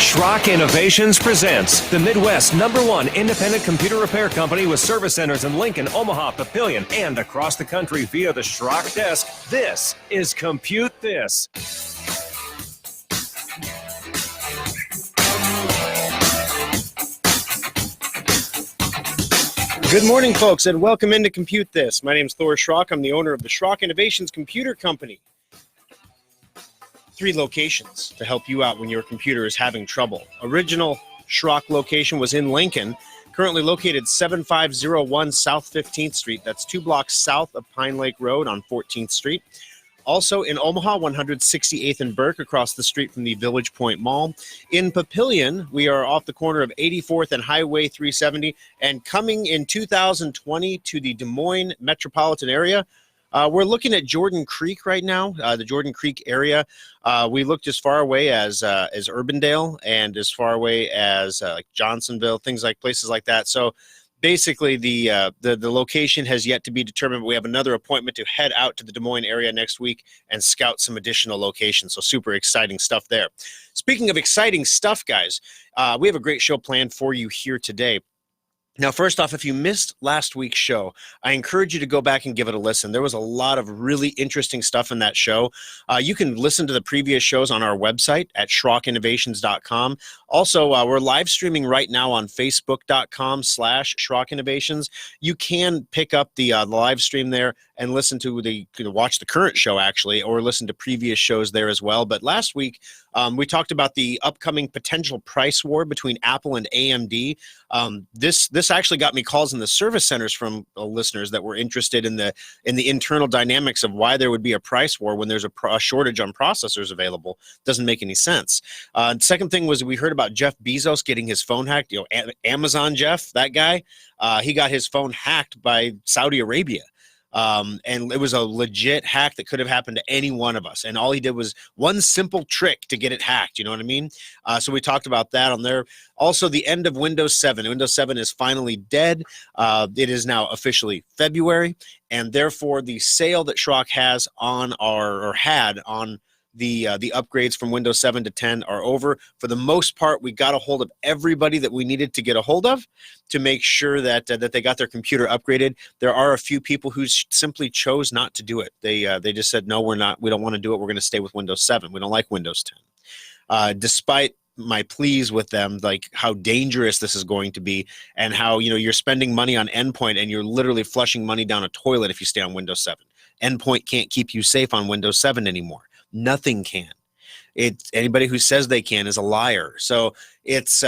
Schrock Innovations presents the Midwest's #1 independent computer repair company with service centers in Lincoln, Omaha, Papillion, and across the country via the Schrock desk. This is ComputeThis. Good morning, folks, and welcome into ComputeThis. My name is Thor Schrock. I'm the owner of the Schrock Innovations Computer Company. 3 locations to help you out when your computer is having trouble. Original Schrock location was in Lincoln, currently located 7501 South 15th Street. That's 2 blocks south of Pine Lake Road on 14th Street. Also in Omaha, 168th and Burke, across the street from the Village Point Mall. In Papillion, we are off the corner of 84th and Highway 370, and coming in 2020 to the Des Moines metropolitan area. We're looking at Jordan Creek right now, the Jordan Creek area. We looked as far away as Urbandale and as far away as like Johnsonville, places like that. So basically, the location has yet to be determined, but we have another appointment to head out to the Des Moines area next week and scout some additional locations. So super exciting stuff there. Speaking of exciting stuff, guys, we have a great show planned for you here today. Now, first off, if you missed last week's show, I encourage you to go back and give it a listen. There was a lot of really interesting stuff in that show. You can listen to the previous shows on our website at SchrockInnovations.com. Also, we're live streaming right now on Facebook.com/SchrockInnovations. You can pick up the live stream there and listen to watch the current show, actually, or listen to previous shows there as well. But last week, we talked about the upcoming potential price war between Apple and AMD. This actually got me calls in the service centers from listeners that were interested in the internal dynamics of why there would be a price war when there's a shortage on processors available. Doesn't make any sense. Second thing was we heard about Jeff Bezos getting his phone hacked. Amazon Jeff, that guy, he got his phone hacked by Saudi Arabia. And it was a legit hack that could have happened to any one of us. And all he did was one simple trick to get it hacked. You know what I mean? So we talked about that on there. Also, the end of Windows 7. Windows 7 is finally dead. It is now officially February. And therefore, the sale that Schrock has on had on the upgrades from Windows 7 to 10 are over. For the most part, we got a hold of everybody that we needed to get a hold of to make sure that they got their computer upgraded. There are a few people who simply chose not to do it. They just said, no, we don't want to do it. We're going to stay with Windows 7. We don't like Windows 10. Despite my pleas with them, like how dangerous this is going to be and how, you're spending money on Endpoint and you're literally flushing money down a toilet if you stay on Windows 7. Endpoint can't keep you safe on Windows 7 anymore. Nothing can. Anybody who says they can is a liar. So it's,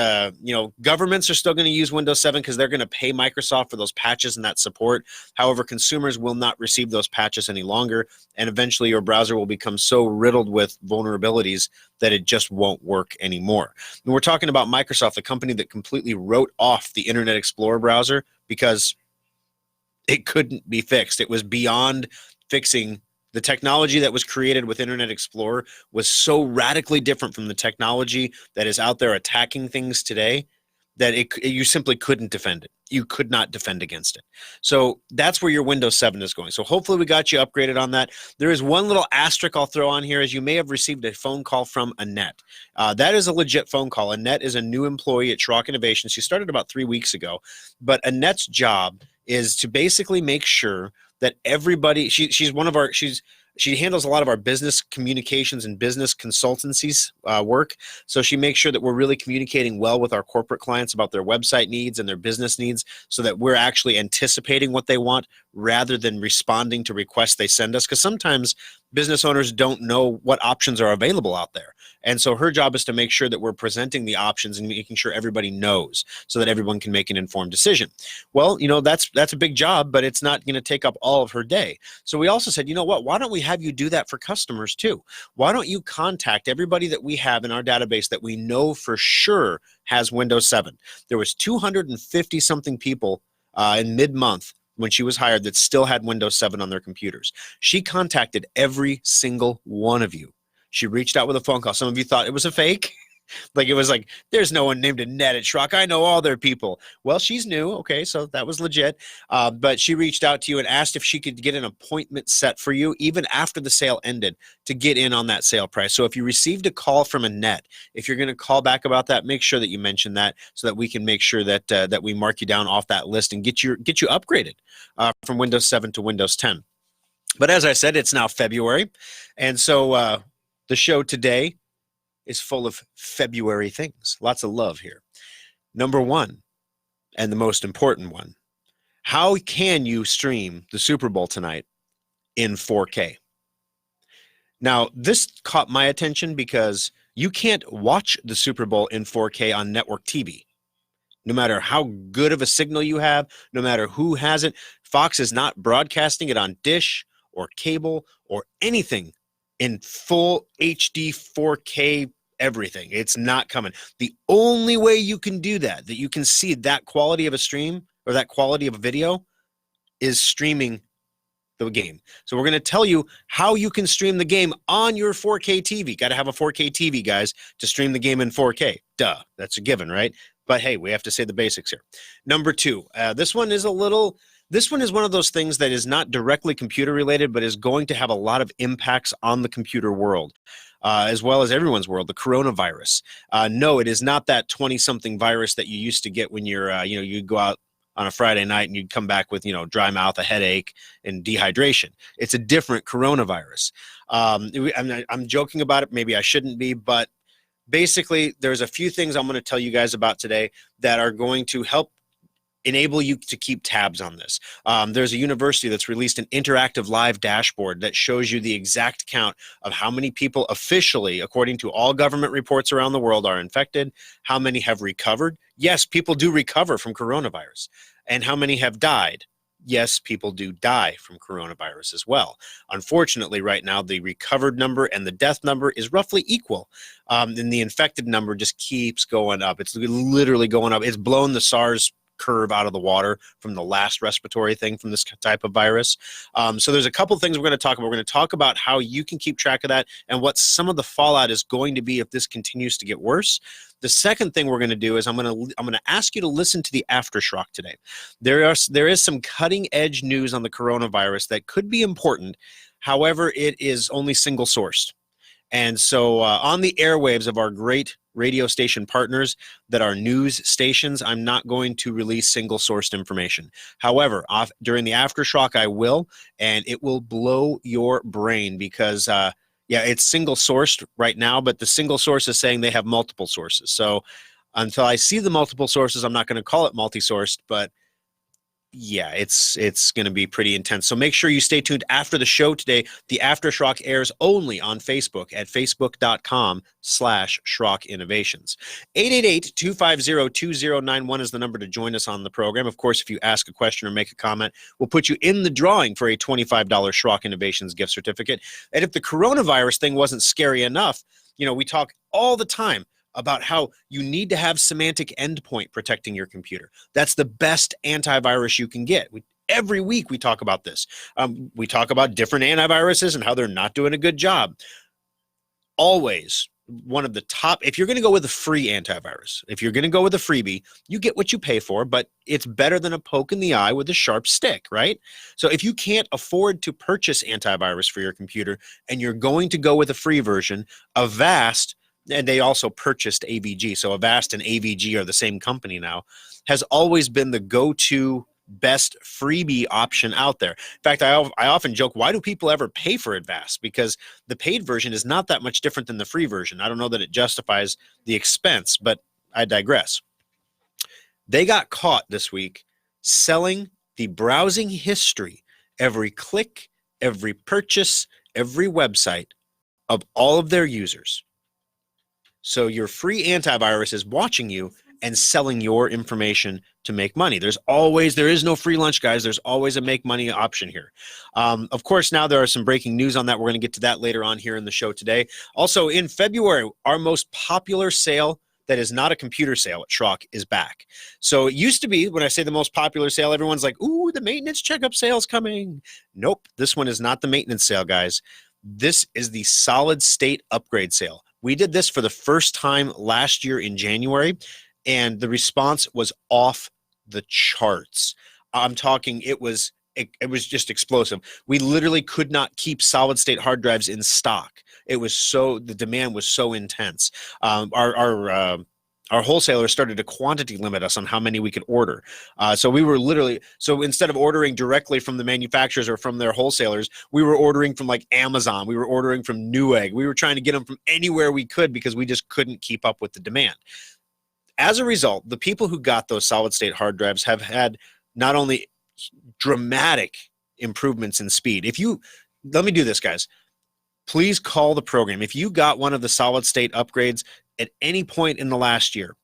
governments are still going to use Windows 7 because they're going to pay Microsoft for those patches and that support. However, consumers will not receive those patches any longer. And eventually your browser will become so riddled with vulnerabilities that it just won't work anymore. And we're talking about Microsoft, the company that completely wrote off the Internet Explorer browser because it couldn't be fixed. It was beyond fixing. The technology that was created with Internet Explorer was so radically different from the technology that is out there attacking things today that you simply couldn't defend it. You could not defend against it. So that's where your Windows 7 is going. So hopefully we got you upgraded on that. There is one little asterisk I'll throw on here, as you may have received a phone call from Annette. That is a legit phone call. Annette is a new employee at Schrock Innovations. She started about 3 weeks ago. But Annette's job is to basically make sure that everybody, she handles a lot of our business communications and business consultancies work. So she makes sure that we're really communicating well with our corporate clients about their website needs and their business needs so that we're actually anticipating what they want rather than responding to requests they send us. Because sometimes business owners don't know what options are available out there. And so her job is to make sure that we're presenting the options and making sure everybody knows so that everyone can make an informed decision. Well, that's a big job, but it's not going to take up all of her day. So we also said, why don't we have you do that for customers too? Why don't you contact everybody that we have in our database that we know for sure has Windows 7? There was 250 something people in mid-month when she was hired that still had Windows 7 on their computers. She contacted every single one of you. She reached out with a phone call. Some of you thought it was a fake. Like it was like, there's no one named Annette at Schrock. I know all their people. Well, she's new. Okay, so that was legit. But she reached out to you and asked if she could get an appointment set for you, even after the sale ended, to get in on that sale price. So if you received a call from Annette, if you're going to call back about that, make sure that you mention that so that we can make sure that that we mark you down off that list and get you upgraded from Windows 7 to Windows 10. But as I said, it's now February, and so the show today is full of February things. Lots of love here. Number one, and the most important one, how can you stream the Super Bowl tonight in 4K? Now, this caught my attention because you can't watch the Super Bowl in 4K on network TV. No matter how good of a signal you have, no matter who has it, Fox is not broadcasting it on Dish or cable or anything in full HD 4K everything. It's not coming. The only way you can do that you can see that quality of a stream or that quality of a video, is streaming the game. So we're going to tell you how you can stream the game on your 4K TV. Got to have a 4K TV, guys, to stream the game in 4K. Duh, that's a given, right? But hey, we have to say the basics here. Number two, this one is one of those things that is not directly computer related, but is going to have a lot of impacts on the computer world. As well as everyone's world, the coronavirus. No, it is not that 20-something virus that you used to get when you're, you'd go out on a Friday night and you'd come back with, dry mouth, a headache, and dehydration. It's a different coronavirus. I'm joking about it. Maybe I shouldn't be, but basically, there's a few things I'm going to tell you guys about today that are going to help enable you to keep tabs on this. There's a university that's released an interactive live dashboard that shows you the exact count of how many people officially, according to all government reports around the world, are infected, how many have recovered. Yes, people do recover from coronavirus. And how many have died. Yes, people do die from coronavirus as well. Unfortunately, right now, the recovered number and the death number is roughly equal. And the infected number just keeps going up. It's literally going up. It's blown the SARS curve out of the water from the last respiratory thing from this type of virus. So there's a couple things we're going to talk about. We're going to talk about how you can keep track of that and what some of the fallout is going to be if this continues to get worse. The second thing we're going to do is I'm going to ask you to listen to the aftershock today. There is some cutting edge news on the coronavirus that could be important. However, it is only single sourced. And so on the airwaves of our great radio station partners that are news stations, I'm not going to release single-sourced information. However, during the aftershock, I will, and it will blow your brain because, yeah, it's single-sourced right now, but the single source is saying they have multiple sources. So until I see the multiple sources, I'm not going to call it multi-sourced, but yeah, it's going to be pretty intense. So make sure you stay tuned after the show today. The Aftershock airs only on Facebook at facebook.com/Schrock Innovations. 888-250-2091 is the number to join us on the program. Of course, if you ask a question or make a comment, we'll put you in the drawing for a $25 Schrock Innovations gift certificate. And if the coronavirus thing wasn't scary enough, we talk all the time about how you need to have semantic endpoint protecting your computer. That's the best antivirus you can get. Every week we talk about this. We talk about different antiviruses and how they're not doing a good job. Always one of the top, if you're going to go with a free antivirus, if you're going to go with a freebie, you get what you pay for, but it's better than a poke in the eye with a sharp stick, right? So if you can't afford to purchase antivirus for your computer and you're going to go with a free version, Avast, and they also purchased AVG. So Avast and AVG are the same company now, has always been the go-to best freebie option out there. In fact, I often joke, why do people ever pay for Avast? Because the paid version is not that much different than the free version. I don't know that it justifies the expense, but I digress. They got caught this week selling the browsing history, every click, every purchase, every website of all of their users. So your free antivirus is watching you and selling your information to make money. There is no free lunch, guys. There's always a make money option here. Of course, now there are some breaking news on that. We're going to get to that later on here in the show today. Also, in February, our most popular sale that is not a computer sale at Schrock is back. So it used to be, when I say the most popular sale, everyone's like, ooh, the maintenance checkup sale's coming. Nope, this one is not the maintenance sale, guys. This is the solid state upgrade sale. We did this for the first time last year in January, and the response was off the charts. I'm talking, it was just explosive. We literally could not keep solid state hard drives in stock. The demand was so intense. Our wholesaler started to quantity limit us on how many we could order. So instead of ordering directly from the manufacturers or from their wholesalers, we were ordering from like Amazon. We were ordering from Newegg. We were trying to get them from anywhere we could because we just couldn't keep up with the demand. As a result, the people who got those solid state hard drives have had not only dramatic improvements in speed. Let me do this, guys. Please call the program. If you got one of the solid state upgrades at any point in the last year,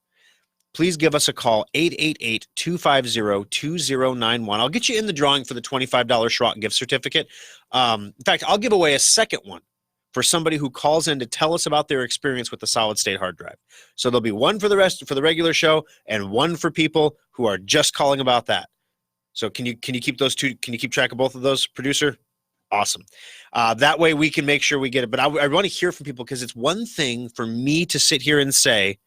please give us a call, 888-250-2091. I'll get you in the drawing for the $25 Schrock gift certificate. In fact, I'll give away a second one for somebody who calls in to tell us about their experience with the solid state hard drive. So there'll be one for the regular show and one for people who are just calling about that. So can you keep those two? Can you keep track of both of those, producer? Awesome. That way we can make sure we get it. But I want to hear from people, because it's one thing for me to sit here and say,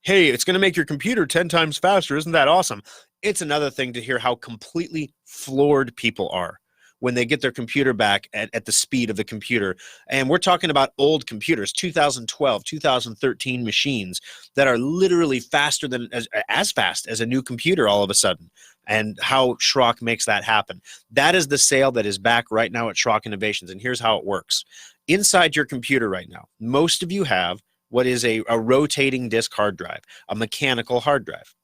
hey, it's going to make your computer 10 times faster. Isn't that awesome? It's another thing to hear how completely floored people are when they get their computer back at the speed of the computer. And we're talking about old computers, 2012, 2013 machines that are literally faster than as fast as a new computer all of a sudden, and how Schrock makes that happen. That is the sale that is back right now at Schrock Innovations. And here's how it works. Inside your computer right now, most of you have what is a rotating disk hard drive, a mechanical hard drive.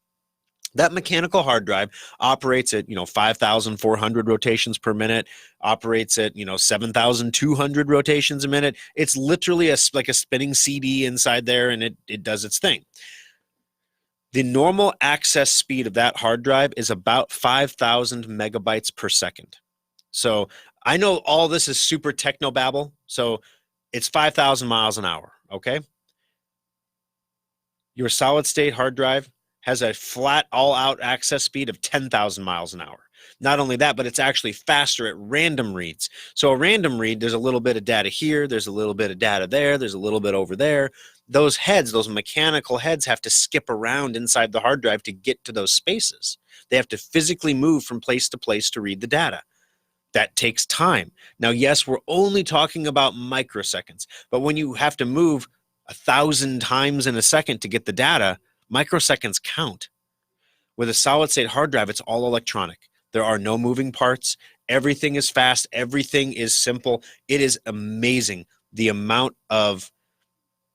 That mechanical hard drive operates at 5,400 rotations per minute, operates at 7,200 rotations a minute. It's literally like a spinning CD inside there, and it does its thing. The normal access speed of that hard drive is about 5,000 megabytes per second. So I know all this is super technobabble, so it's 5,000 miles an hour, okay? Your solid state hard drive has a flat all-out access speed of 10,000 miles an hour. Not only that, but it's actually faster at random reads. So a random read, there's a little bit of data here, there's a little bit of data there, there's a little bit over there. Those heads, those mechanical heads, have to skip around inside the hard drive to get to those spaces. They have to physically move from place to place to read the data. That takes time. Now, yes, we're only talking about microseconds, but when you have to move 1,000 times in a second to get the data, microseconds count. With a solid state hard drive, it's all electronic. There are no moving parts. Everything is fast. Everything is simple. It is amazing the amount of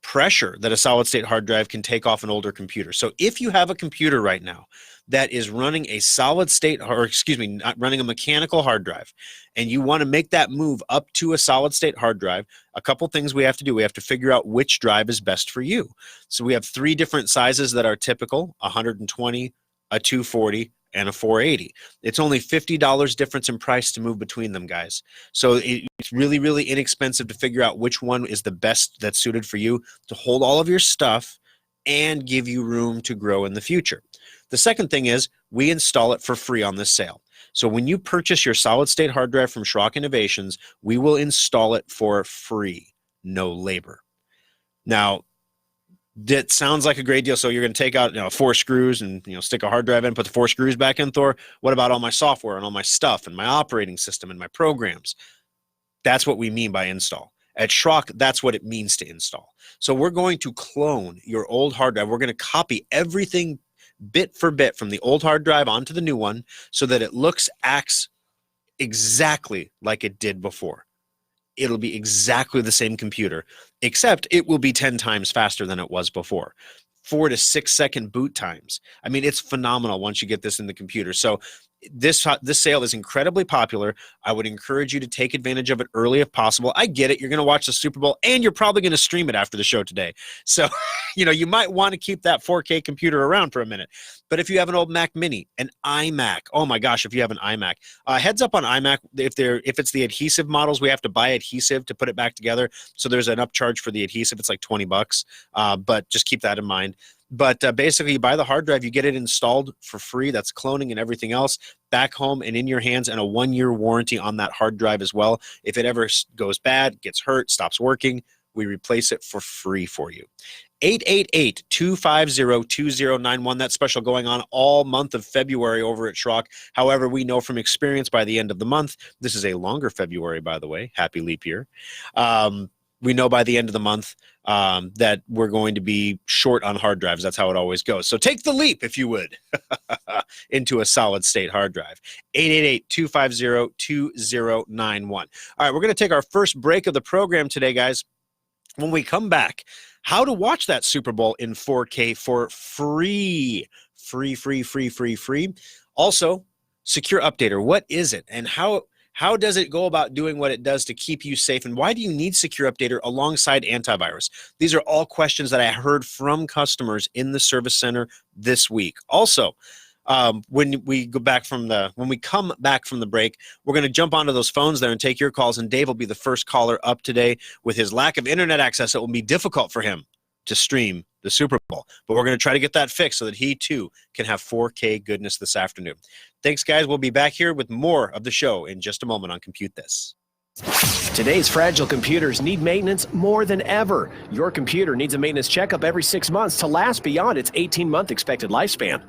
pressure that a solid state hard drive can take off an older computer. So if you have a computer right now that is running a solid state, not running a mechanical hard drive, and you want to make that move up to a solid state hard drive, a couple things we have to do. We have to figure out which drive is best for you. So we have 3 different sizes that are typical: 120, a 240, and a 480. It's only $50 difference in price to move between them, guys. So it's really, really inexpensive to figure out which one is the best that's suited for you to hold all of your stuff and give you room to grow in the future. The second thing is we install it for free on this sale. So when you purchase your solid state hard drive from Schrock Innovations, we will install it for free, no labor. Now, that sounds like a great deal. So you're going to take out 4 screws and stick a hard drive in, put the 4 screws back in, Thor. What about all my software and all my stuff and my operating system and my programs? That's what we mean by install. At Schrock, that's what it means to install. So we're going to clone your old hard drive. We're going to copy everything bit for bit from the old hard drive onto the new one so that it acts exactly like it did before. It'll be exactly the same computer, except it will be 10 times faster than it was before. 4 to 6 second boot times. I mean, it's phenomenal once you get this in the computer. So this sale is incredibly popular. I would encourage you to take advantage of it early if possible. I get it. You're going to watch the Super Bowl and you're probably going to stream it after the show today. So, you might want to keep that 4K computer around for a minute. But if you have an old Mac Mini, an iMac, oh my gosh, if you have an iMac, heads up on iMac, if it's the adhesive models, we have to buy adhesive to put it back together. So there's an upcharge for the adhesive. It's like $20, but just keep that in mind. But basically, you buy the hard drive, you get it installed for free. That's cloning and everything else back home and in your hands, and a 1-year warranty on that hard drive as well. If it ever goes bad, gets hurt, stops working, we replace it for free for you. 888-250-2091. That special going on all month of February over at Schrock. However, we know from experience by the end of the month, this is a longer February, by the way. Happy leap year. We know by the end of the month that we're going to be short on hard drives. That's how it always goes. So take the leap, if you would, into a solid state hard drive. 888-250-2091. All right, we're going to take our first break of the program today, guys. When we come back, how to watch that Super Bowl in 4K for free. Free. Also, Secure Updater. What is it, and how does it go about doing what it does to keep you safe, and why do you need Secure Updater alongside antivirus? These are all questions that I heard from customers in the service center this week. Also, when we come back from the break, we're going to jump onto those phones there and take your calls, and Dave will be the first caller up today. With his lack of internet access, it will be difficult for him to stream the Super Bowl, but we're going to try to get that fixed so that he too can have 4K goodness this afternoon. Thanks, guys. We'll be back here with more of the show in just a moment on Compute This. Today's fragile computers need maintenance more than ever. Your computer needs a maintenance checkup every 6 months to last beyond its 18-month expected lifespan.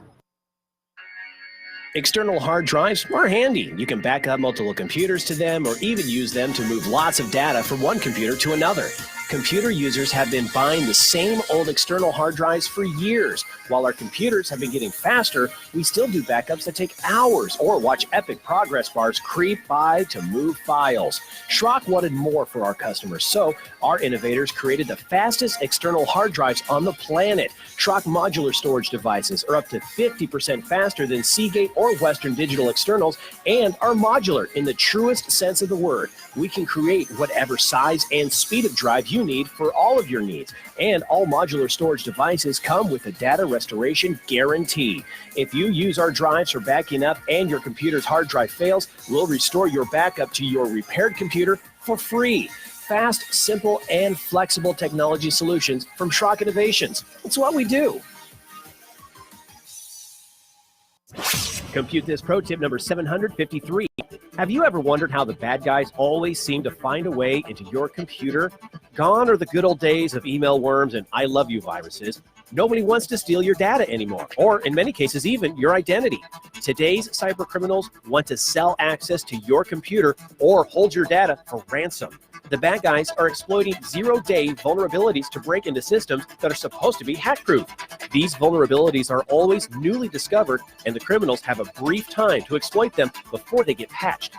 External hard drives are handy. You can back up multiple computers to them or even use them to move lots of data from one computer to another. Computer users have been buying the same old external hard drives for years. While our computers have been getting faster, we still do backups that take hours or watch epic progress bars creep by to move files. Schrock wanted more for our customers, so our innovators created the fastest external hard drives on the planet. Schrock modular storage devices are up to 50% faster than Seagate or Western Digital externals and are modular in the truest sense of the word. We can create whatever size and speed of drive you need for all of your needs. And all modular storage devices come with a data restoration guarantee. If you use our drives for backing up and your computer's hard drive fails, we'll restore your backup to your repaired computer for free. Fast, simple, and flexible technology solutions from Schrock Innovations. It's what we do. Compute This pro tip number 753. Have you ever wondered how the bad guys always seem to find a way into your computer? Gone are the good old days of email worms and I love you viruses. Nobody wants to steal your data anymore, or in many cases, even your identity. Today's cyber criminals want to sell access to your computer or hold your data for ransom. The bad guys are exploiting zero-day vulnerabilities to break into systems that are supposed to be hack-proof. These vulnerabilities are always newly discovered, and the criminals have a brief time to exploit them before they get patched.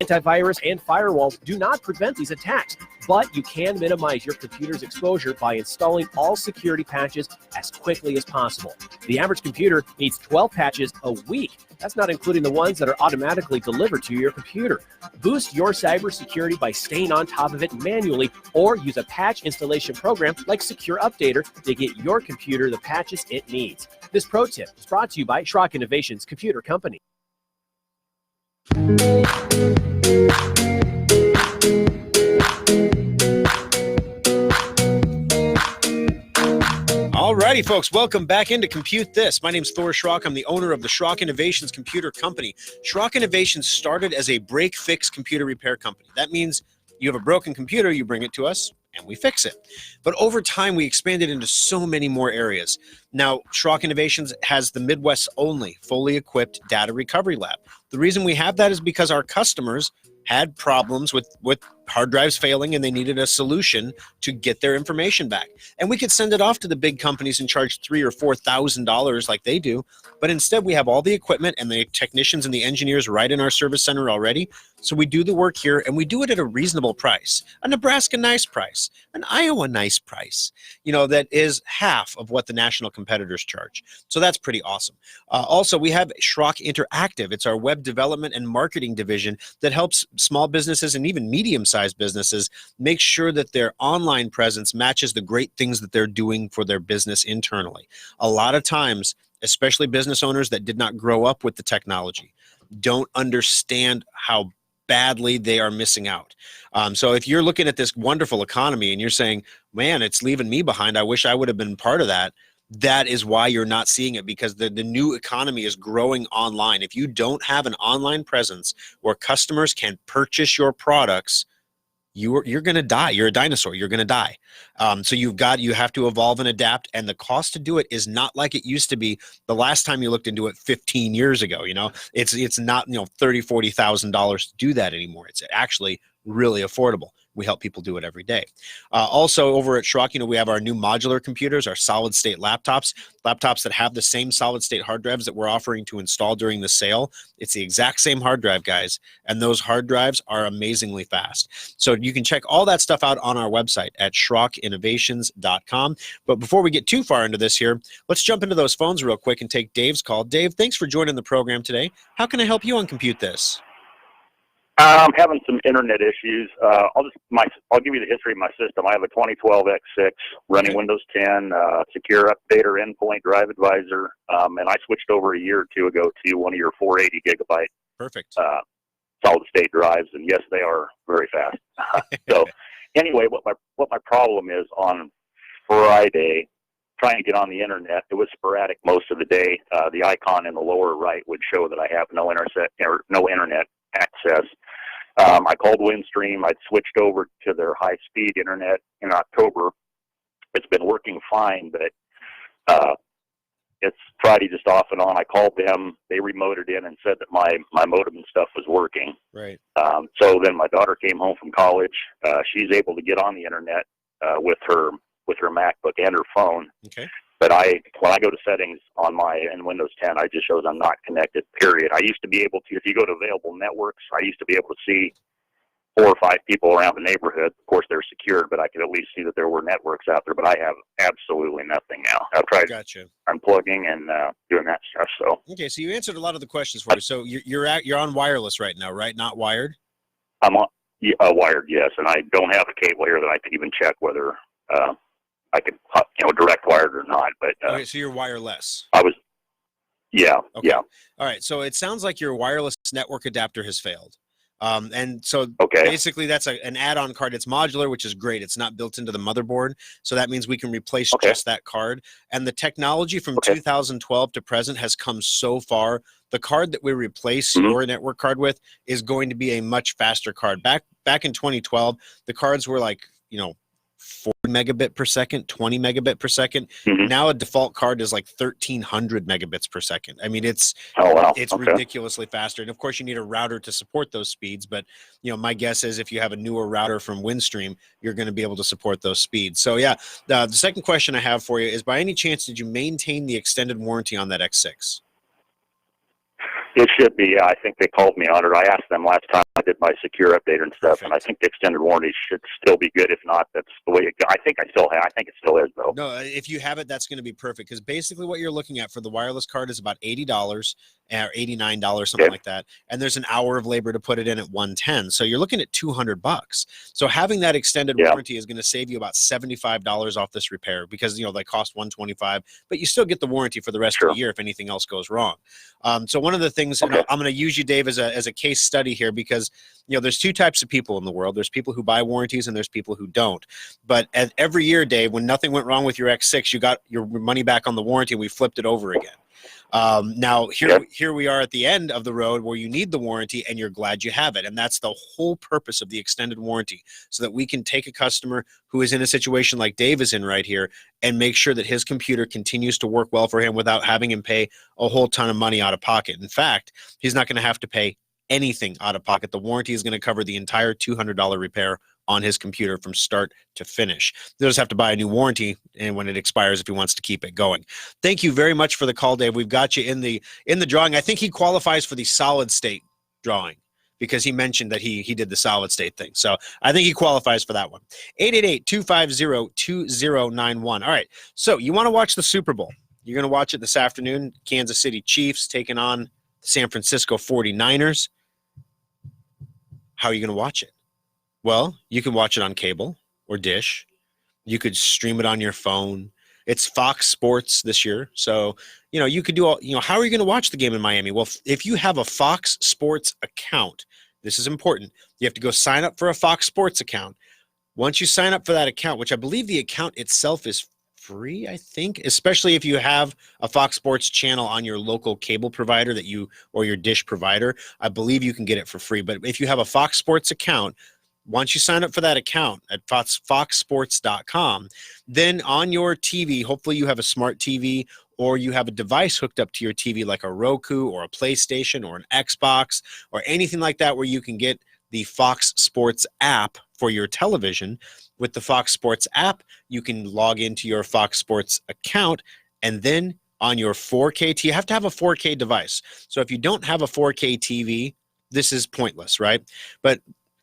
Antivirus and firewalls do not prevent these attacks, but you can minimize your computer's exposure by installing all security patches as quickly as possible. The average computer needs 12 patches a week. That's not including the ones that are automatically delivered to your computer. Boost your cybersecurity by staying on top of it manually, or use a patch installation program like Secure Updater to get your computer the patches it needs. This pro tip is brought to you by Schrock Innovations Computer Company. Alrighty, folks, welcome back into Compute This. My name's Thor Schrock. I'm the owner of the Schrock Innovations Computer Company. Schrock Innovations started as a break-fix computer repair company. That means you have a broken computer, you bring it to us, and we fix it. But over time, we expanded into so many more areas. Now, Schrock Innovations has the Midwest's only fully equipped data recovery lab. The reason we have that is because our customers had problems with hard drives failing, and they needed a solution to get their information back. And we could send it off to the big companies and charge $3,000 or $4,000 like they do. But instead, we have all the equipment and the technicians and the engineers right in our service center already. So we do the work here, and we do it at a reasonable price, a Nebraska nice price, an Iowa nice price, that is half of what the national competitors charge. So that's pretty awesome. Also, we have Schrock Interactive. It's our web development and marketing division that helps small businesses and even medium-sized businesses make sure that their online presence matches the great things that they're doing for their business internally. A lot of times, especially business owners that did not grow up with the technology, don't understand how badly they are missing out. So if you're looking at this wonderful economy and you're saying, man, it's leaving me behind, I wish I would have been part of that, that is why you're not seeing it, because the new economy is growing online. If you don't have an online presence where customers can purchase your products, you're going to die. You're a dinosaur. You're going to die. So you have to evolve and adapt. And the cost to do it is not like it used to be the last time you looked into it 15 years ago. It's not, $30,000-$40,000 to do that anymore. It's actually really affordable. We help people do it every day. Also over at Schrock, we have our new modular computers, our solid state laptops that have the same solid state hard drives that we're offering to install during the sale. It's the exact same hard drive, guys. And those hard drives are amazingly fast. So you can check all that stuff out on our website at SchrockInnovations.com. But before we get too far into this here, let's jump into those phones real quick and take Dave's call. Dave, thanks for joining the program today. How can I help you on ComputeThis? I'm having some internet issues. I'll give you the history of my system. I have a 2012 X6 running Windows 10, secure updater, endpoint, drive advisor, and I switched over a year or two ago to one of your 480 gigabyte Perfect. Solid state drives, and yes, they are very fast. So anyway, what my problem is on Friday, trying to get on the internet, it was sporadic most of the day. The icon in the lower right would show that I have no internet access. I called Windstream. I'd switched over to their high-speed internet in October. It's been working fine, but it's Friday just off and on. I called them. They remoted in and said that my modem and stuff was working. Right. So then my daughter came home from college. She's able to get on the internet with her MacBook and her phone. Okay. But when I go to settings in Windows 10, I just shows I'm not connected, period. I used to be able to, if you go to available networks, I used to be able to see 4 or 5 people around the neighborhood. Of course, they're secured, but I could at least see that there were networks out there. But I have absolutely nothing now. I've tried unplugging and doing that stuff. So okay, so you answered a lot of the questions for you. So you're on wireless right now, right? Not wired? I'm on wired, yes, and I don't have a cable here that I can even check whether I could, direct wired or not, but okay, so you're wireless. Yeah. All right, so it sounds like your wireless network adapter has failed. And so basically that's an add-on card. It's modular, which is great. It's not built into the motherboard, so that means we can replace just that card. And the technology from 2012 to present has come so far. The card that we replace your network card with is going to be a much faster card. Back in 2012, the cards were like, 40 megabit per second, 20 megabit per second. Now a default card is like 1300 megabits per second. I mean, it's ridiculously faster. And of course you need a router to support those speeds. But, my guess is if you have a newer router from Windstream, you're going to be able to support those speeds. So yeah, the second question I have for you is, by any chance, did you maintain the extended warranty on that X6? It should be. Yeah, I think they called me on it. I asked them last time I did my secure update and stuff, and I think the extended warranty should still be good. If not, that's the way it goes. I think it still is, though. No, if you have it, that's going to be perfect, because basically what you're looking at for the wireless card is about $80 or $89, something like that, and there's an hour of labor to put it in at $110. So you're looking at $200. So having that extended warranty is going to save you about $75 off this repair, because they cost $125, but you still get the warranty for the rest of the year if anything else goes wrong. So one of the things, and I'm going to use you, Dave, as a case study here, because there's two types of people in the world. There's people who buy warranties and there's people who don't. But every year, Dave, when nothing went wrong with your X6, you got your money back on the warranty, and we flipped it over again. Now here we are at the end of the road where you need the warranty and you're glad you have it. And that's the whole purpose of the extended warranty, so that we can take a customer who is in a situation like Dave is in right here and make sure that his computer continues to work well for him without having him pay a whole ton of money out of pocket. In fact, he's not going to have to pay anything out of pocket. The warranty is going to cover the entire $200 repair on his computer from start to finish. They'll just have to buy a new warranty, and when it expires, if he wants to keep it going. Thank you very much for the call, Dave. We've got you in the drawing. I think he qualifies for the solid state drawing, because he mentioned that he did the solid state thing. So I think he qualifies for that one. 888-250-2091. All right. So you want to watch the Super Bowl. You're going to watch it this afternoon. Kansas City Chiefs taking on the San Francisco 49ers. How are you going to watch it? Well, you can watch it on cable or dish. You could stream it on your phone. It's Fox Sports this year. So, you could do all, how are you going to watch the game in Miami? Well, if you have a Fox Sports account, this is important. You have to go sign up for a Fox Sports account. Once you sign up for that account, which I believe the account itself is free, I think, especially if you have a Fox Sports channel on your local cable provider or your dish provider, I believe you can get it for free. But if you have a Fox Sports account, once you sign up for that account at foxsports.com, then on your TV, hopefully you have a smart TV or you have a device hooked up to your TV like a Roku or a PlayStation or an Xbox or anything like that where you can get the Fox Sports app for your television. With the Fox Sports app, you can log into your Fox Sports account, and then on your 4K TV, you have to have a 4K device. So if you don't have a 4K TV, this is pointless, right? But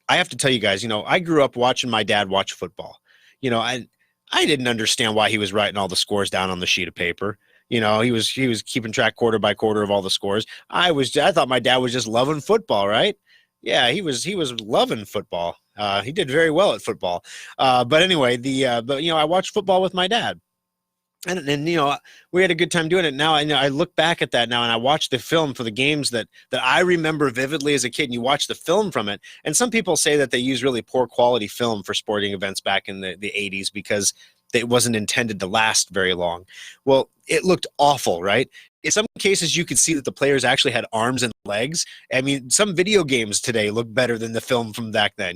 I have to tell you guys, I grew up watching my dad watch football. I didn't understand why he was writing all the scores down on the sheet of paper. He was keeping track quarter by quarter of all the scores. I thought my dad was just loving football, right? Yeah, he was loving football. He did very well at football. But anyway, I watched football with my dad. And we had a good time doing it. Now I look back at that now and I watch the film for the games that I remember vividly as a kid, and you watch the film from it. And some people say that they use really poor quality film for sporting events back in the 80s because it wasn't intended to last very long. Well, it looked awful, right? In some cases, you could see that the players actually had arms and legs. I mean, some video games today look better than the film from back then,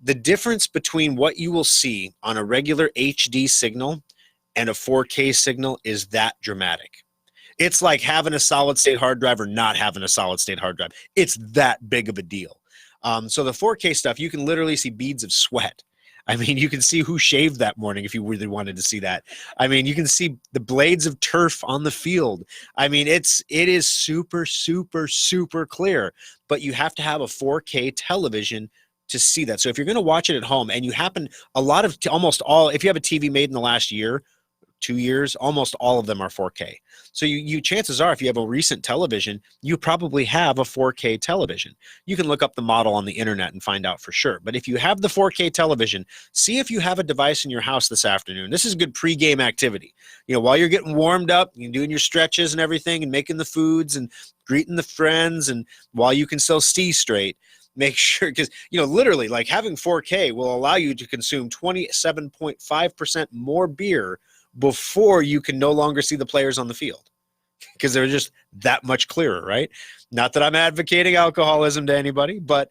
The difference between what you will see on a regular HD signal and a 4K signal is that dramatic. It's like having a solid state hard drive or not having a solid state hard drive. It's that big of a deal. So the 4K stuff, you can literally see beads of sweat. I mean, you can see who shaved that morning if you really wanted to see that. I mean, you can see the blades of turf on the field. I mean, it is super, super, super clear, but you have to have a 4K television to see that. So if you're going to watch it at home and you happen, almost all, if you have a TV made in the last year, 2 years, almost all of them are 4K. So you chances are, if you have a recent television, you probably have a 4K television. You can look up the model on the internet and find out for sure. But if you have the 4K television, see if you have a device in your house this afternoon. This is good pregame activity. While you're getting warmed up, you're doing your stretches and everything and making the foods and greeting the friends, and while you can still see straight, make sure, because literally, like, having 4K will allow you to consume 27.5% more beer before you can no longer see the players on the field, because they're just that much clearer, right? Not that I'm advocating alcoholism to anybody, but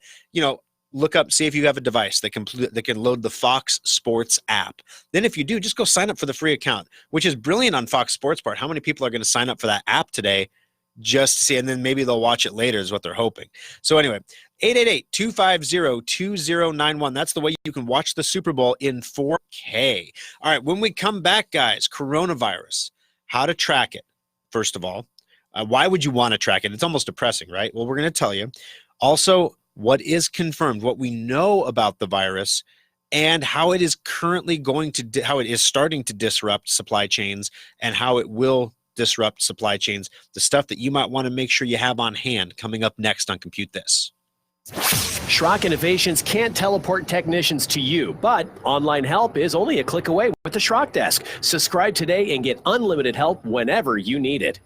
look up, see if you have a device that can load the Fox Sports app. Then if you do, just go sign up for the free account, which is brilliant on Fox Sports part. How many people are going to sign up for that app today just to see, and then maybe they'll watch it later is what they're hoping. So anyway, 888-250-2091. That's the way you can watch the Super Bowl in 4K. All right, when we come back, guys, coronavirus, how to track it, first of all. Why would you want to track it? It's almost depressing, right? Well, we're going to tell you. Also, what is confirmed, what we know about the virus, and how it is currently how it is starting to disrupt supply chains, and how it will disrupt supply chains, the stuff that you might want to make sure you have on hand, coming up next on Compute This. Schrock Innovations can't teleport technicians to you, but online help is only a click away with the Schrock Desk. Subscribe today and get unlimited help whenever you need it.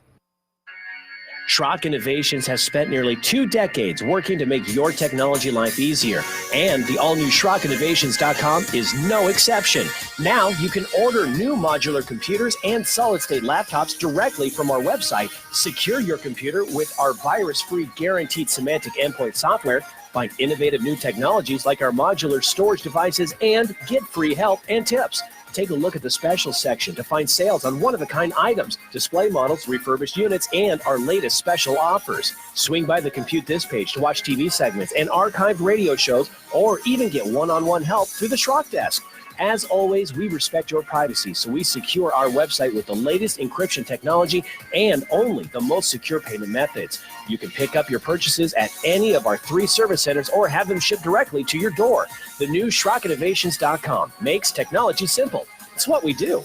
Schrock Innovations has spent nearly 2 decades working to make your technology life easier, and the all-new SchrockInnovations.com is no exception. Now you can order new modular computers and solid-state laptops directly from our website, secure your computer with our virus-free guaranteed semantic endpoint software, find innovative new technologies like our modular storage devices, and get free help and tips. Take a look at the special section to find sales on one-of-a-kind items, display models, refurbished units, and our latest special offers. Swing by the Compute This page to watch TV segments and archived radio shows, or even get one-on-one help through the Schrock Desk. As always, we respect your privacy, so we secure our website with the latest encryption technology and only the most secure payment methods. You can pick up your purchases at any of our 3 service centers or have them shipped directly to your door. The new SchrockInnovations.com makes technology simple. It's what we do.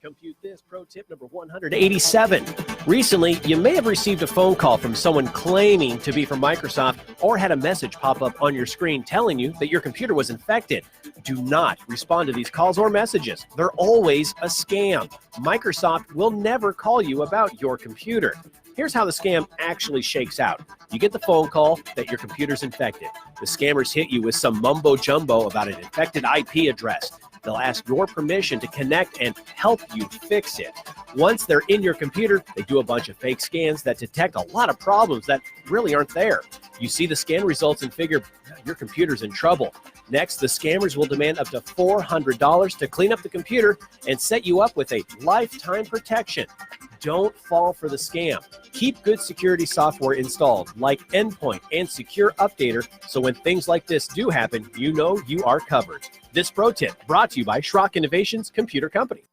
Compute This pro tip number 187. Recently, you may have received a phone call from someone claiming to be from Microsoft or had a message pop up on your screen telling you that your computer was infected. Do not respond to these calls or messages. They're always a scam. Microsoft will never call you about your computer. Here's how the scam actually shakes out. You get the phone call that your computer's infected. The scammers hit you with some mumbo jumbo about an infected IP address. They'll ask your permission to connect and help you fix it. Once they're in your computer, they do a bunch of fake scans that detect a lot of problems that really aren't there. You see the scan results and figure your computer's in trouble. Next, the scammers will demand up to $400 to clean up the computer and set you up with a lifetime protection. Don't fall for the scam. Keep good security software installed, like Endpoint and Secure Updater, so when things like this do happen, you know you are covered. This pro tip brought to you by Schrock Innovations Computer Company.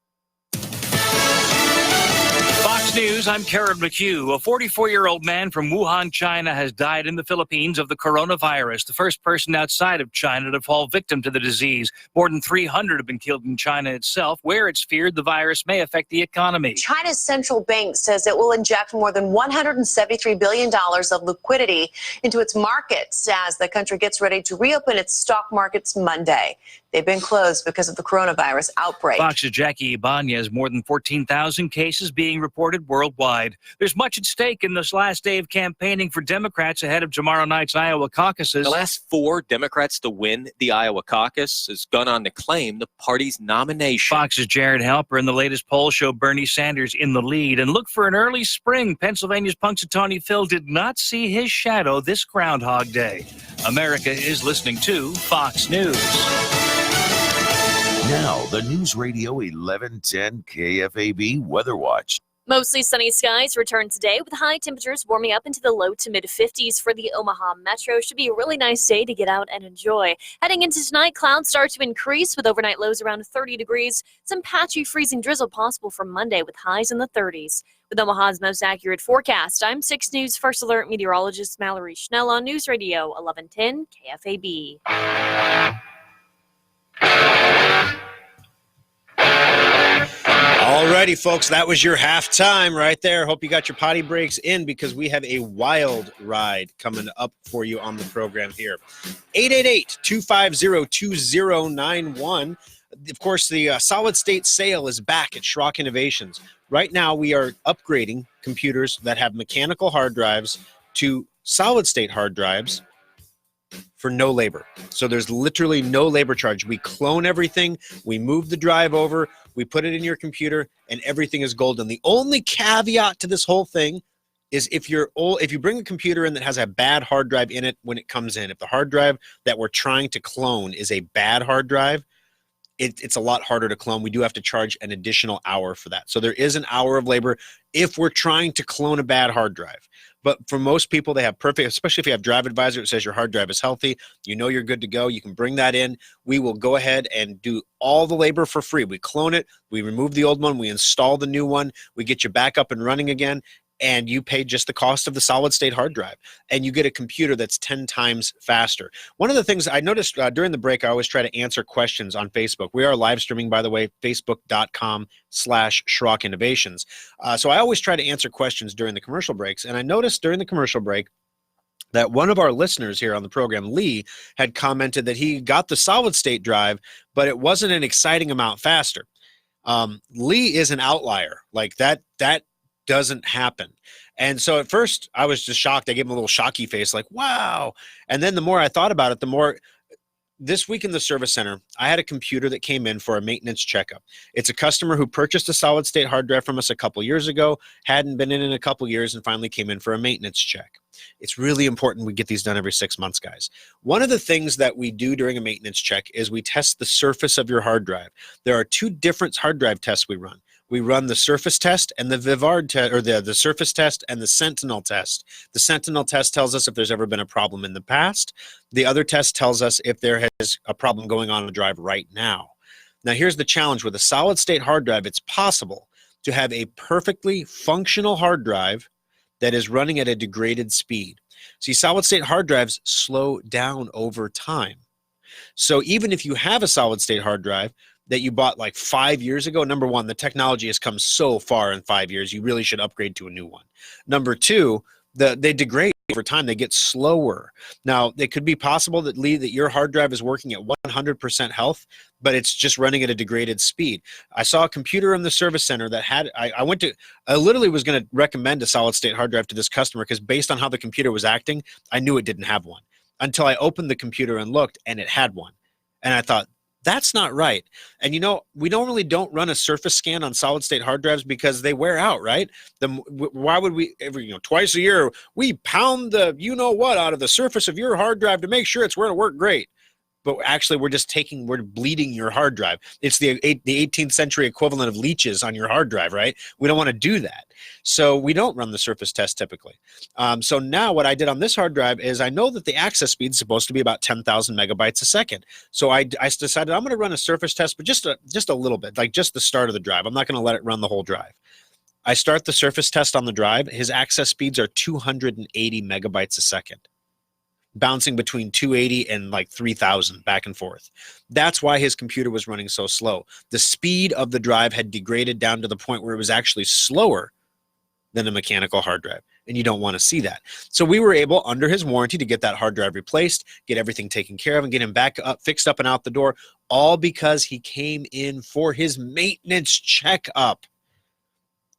Fox News, I'm Karen McHugh. A 44-year-old man from Wuhan, China has died in the Philippines of the coronavirus, the first person outside of China to fall victim to the disease. More than 300 have been killed in China itself, where it's feared the virus may affect the economy. China's central bank says it will inject more than $173 billion of liquidity into its markets as the country gets ready to reopen its stock markets Monday. They've been closed because of the coronavirus outbreak. Fox's Jackie Ibanez, more than 14,000 cases being reported worldwide. There's much at stake in this last day of campaigning for Democrats ahead of tomorrow night's Iowa caucuses. The last 4 Democrats to win the Iowa caucus has gone on to claim the party's nomination. Fox's Jared Halper in the latest poll show Bernie Sanders in the lead. And look for an early spring. Pennsylvania's Punxsutawney Phil did not see his shadow this Groundhog Day. America is listening to Fox News. Now, the News Radio 1110 KFAB Weather Watch. Mostly sunny skies return today with high temperatures warming up into the low to mid 50s for the Omaha Metro. Should be a really nice day to get out and enjoy. Heading into tonight, clouds start to increase with overnight lows around 30 degrees. Some patchy freezing drizzle possible for Monday with highs in the 30s. With Omaha's most accurate forecast, I'm 6 News First Alert meteorologist Mallory Schnell on News Radio 1110 KFAB. Alrighty, folks, that was your halftime right there. Hope you got your potty breaks in because we have a wild ride coming up for you on the program here. 888-250-2091. Of course, the solid-state sale is back at Schrock Innovations. Right now, we are upgrading computers that have mechanical hard drives to solid-state hard drives for no labor. So there's literally no labor charge. We clone everything, we move the drive over, we put it in your computer, and everything is golden. The only caveat to this whole thing is if you bring a computer in that has a bad hard drive in it when it comes in, if the hard drive that we're trying to clone is a bad hard drive, it's a lot harder to clone. We do have to charge an additional hour for that. So there is an hour of labor if we're trying to clone a bad hard drive. But for most people, they have perfect, especially if you have Drive Advisor, it says your hard drive is healthy. You know you're good to go. You can bring that in. We will go ahead and do all the labor for free. We clone it. We remove the old one. We install the new one. We get you back up and running again. And you pay just the cost of the solid-state hard drive. And you get a computer that's 10 times faster. One of the things I noticed during the break, I always try to answer questions on Facebook. We are live streaming, by the way, facebook.com/Schrock Innovations. So I always try to answer questions during the commercial breaks. And I noticed during the commercial break that one of our listeners here on the program, Lee, had commented that he got the solid-state drive, but it wasn't an exciting amount faster. Lee is an outlier. Like that doesn't happen. And so at first I was just shocked. I gave him a little shocky face like, wow. And then the more I thought about it, the more this week in the service center, I had a computer that came in for a maintenance checkup. It's a customer who purchased a solid state hard drive from us a couple years ago, hadn't been in a couple years, and finally came in for a maintenance check. It's really important we get these done every 6 months, guys. One of the things that we do during a maintenance check is we test the surface of your hard drive. There are 2 different hard drive tests we run. We run the surface test and the Vivard test, or the surface test and the Sentinel test. The Sentinel test tells us if there's ever been a problem in the past. The other test tells us if there is a problem going on the drive right now. Now, here's the challenge with a solid-state hard drive. It's possible to have a perfectly functional hard drive that is running at a degraded speed. See, solid-state hard drives slow down over time. So even if you have a solid-state hard drive that you bought like 5 years ago, number one, the technology has come so far in 5 years, you really should upgrade to a new one. Number two, they degrade over time. They get slower. Now, it could be possible that, Lee, that your hard drive is working at 100% health, but it's just running at a degraded speed. I saw a computer in the service center that had, I literally was going to recommend a solid-state hard drive to this customer because based on how the computer was acting, I knew it didn't have one until I opened the computer and looked, and it had one. And I thought, That's not right. And we normally don't run a surface scan on solid state hard drives because they wear out, right? Why would we twice a year we pound the what out of the surface of your hard drive to make sure it's going to work great? But actually we're bleeding your hard drive. It's the 18th century equivalent of leeches on your hard drive, right? We don't want to do that. So we don't run the surface test typically. So now what I did on this hard drive is I know that the access speed is supposed to be about 10,000 megabytes a second. So I decided I'm going to run a surface test, but just a little bit, like just the start of the drive. I'm not going to let it run the whole drive. I start the surface test on the drive. His access speeds are 280 megabytes a second, bouncing between 280 and like 3,000 back and forth. That's why his computer was running so slow. The speed of the drive had degraded down to the point where it was actually slower than a mechanical hard drive, and you don't want to see that. So we were able, under his warranty, to get that hard drive replaced, get everything taken care of, and get him back up, fixed up and out the door, all because he came in for his maintenance checkup.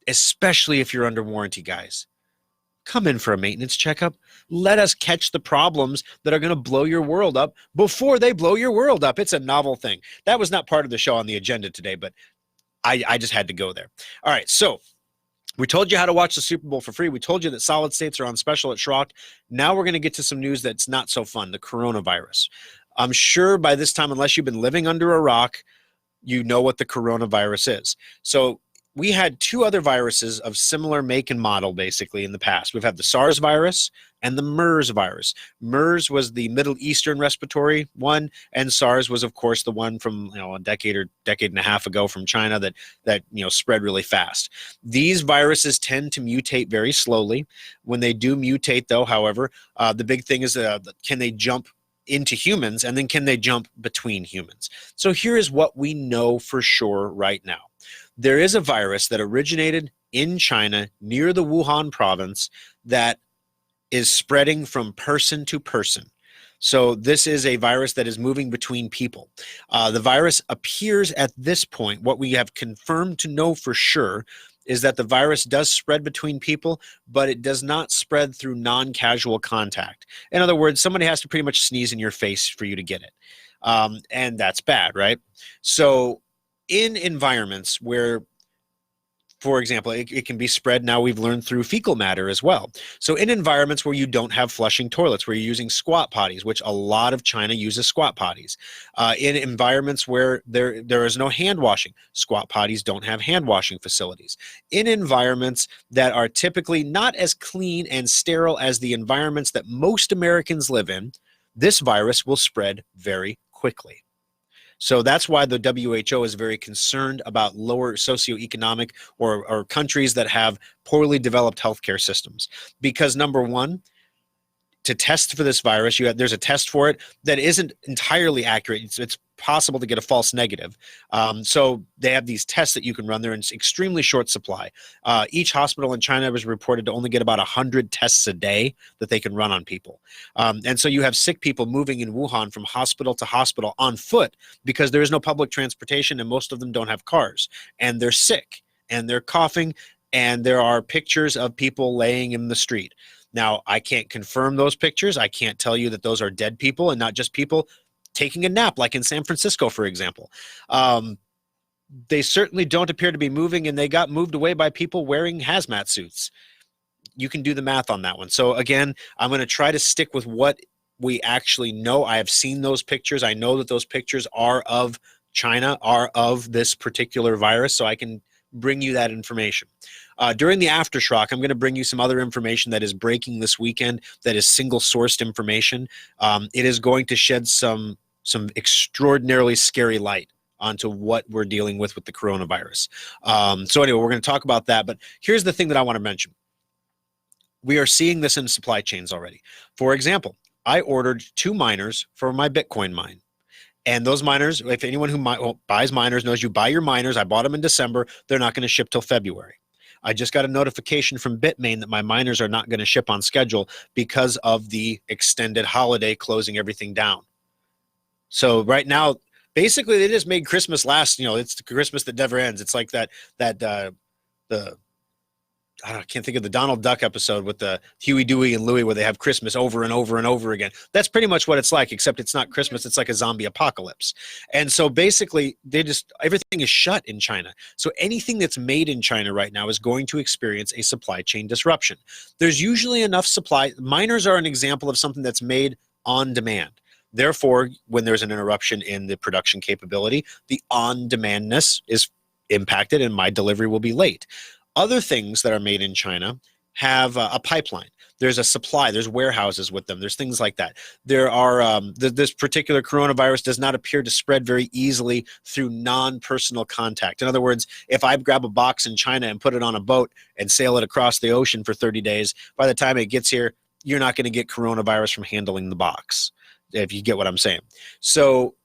Especially if you're under warranty, guys. Come in for a maintenance checkup. Let us catch the problems that are going to blow your world up before they blow your world up. It's a novel thing. That was not part of the show on the agenda today, but I just had to go there. All right, so we told you how to watch the Super Bowl for free. We told you that solid states are on special at Schrock. Now we're going to get to some news that's not so fun, the coronavirus. I'm sure by this time, unless you've been living under a rock, you know what the coronavirus is. So we had two other viruses of similar make and model basically in the past. We've had the SARS virus and the MERS virus. MERS was the Middle Eastern respiratory one, and SARS was, of course, the one from a decade and a half ago from China that spread really fast. These viruses tend to mutate very slowly. When they do mutate, though, however, the big thing is can they jump into humans, and then can they jump between humans? So here is what we know for sure right now. There is a virus that originated in China near the Wuhan province that is spreading from person to person. So this is a virus that is moving between people. The virus appears at this point, what we have confirmed to know for sure is that the virus does spread between people, but it does not spread through non-casual contact. In other words, somebody has to pretty much sneeze in your face for you to get it. And that's bad, right? So in environments where, for example, it can be spread now, we've learned, through fecal matter as well. So in environments where you don't have flushing toilets, where you're using squat potties, which a lot of China uses squat potties. In environments where there is no hand washing, squat potties don't have hand washing facilities. In environments that are typically not as clean and sterile as the environments that most Americans live in, this virus will spread very quickly. So that's why the WHO is very concerned about lower socioeconomic or countries that have poorly developed healthcare systems. Because number one, to test for this virus, there's a test for it that isn't entirely accurate. It's possible to get a false negative. So they have these tests that you can run there in extremely short supply. Each hospital in China was reported to only get about 100 tests a day that they can run on people. And so you have sick people moving in Wuhan from hospital to hospital on foot because there is no public transportation and most of them don't have cars. And they're sick and they're coughing and there are pictures of people laying in the street. Now, I can't confirm those pictures. I can't tell you that those are dead people and not just people taking a nap, like in San Francisco, for example. They certainly don't appear to be moving, and they got moved away by people wearing hazmat suits. You can do the math on that one. So again, I'm going to try to stick with what we actually know. I have seen those pictures. I know that those pictures are of China, are of this particular virus, so I can bring you that information. During the aftershock, I'm going to bring you some other information that is breaking this weekend, that is single-sourced information. It is going to shed some extraordinarily scary light onto what we're dealing with the coronavirus. So anyway, we're going to talk about that, but here's the thing that I want to mention. We are seeing this in supply chains already. For example, I ordered 2 miners for my Bitcoin mine. And those miners, if anyone who buys miners knows, you buy your miners. I bought them in December. They're not going to ship till February. I just got a notification from Bitmain that my miners are not going to ship on schedule because of the extended holiday closing everything down. So right now, basically, they just made Christmas last. It's the Christmas that never ends. It's like that I can't think of the Donald Duck episode with the Huey, Dewey, and Louie where they have Christmas over and over and over again. That's pretty much what it's like, except it's not Christmas. It's like a zombie apocalypse. And so basically, everything is shut in China. So anything that's made in China right now is going to experience a supply chain disruption. There's usually enough supply. Miners are an example of something that's made on demand. Therefore, when there's an interruption in the production capability, the on-demandness is impacted and my delivery will be late. Other things that are made in China have a pipeline. There's a supply. There's warehouses with them. There's things like that. There are this particular coronavirus does not appear to spread very easily through non-personal contact. In other words, if I grab a box in China and put it on a boat and sail it across the ocean for 30 days, by the time it gets here, you're not going to get coronavirus from handling the box, if you get what I'm saying. So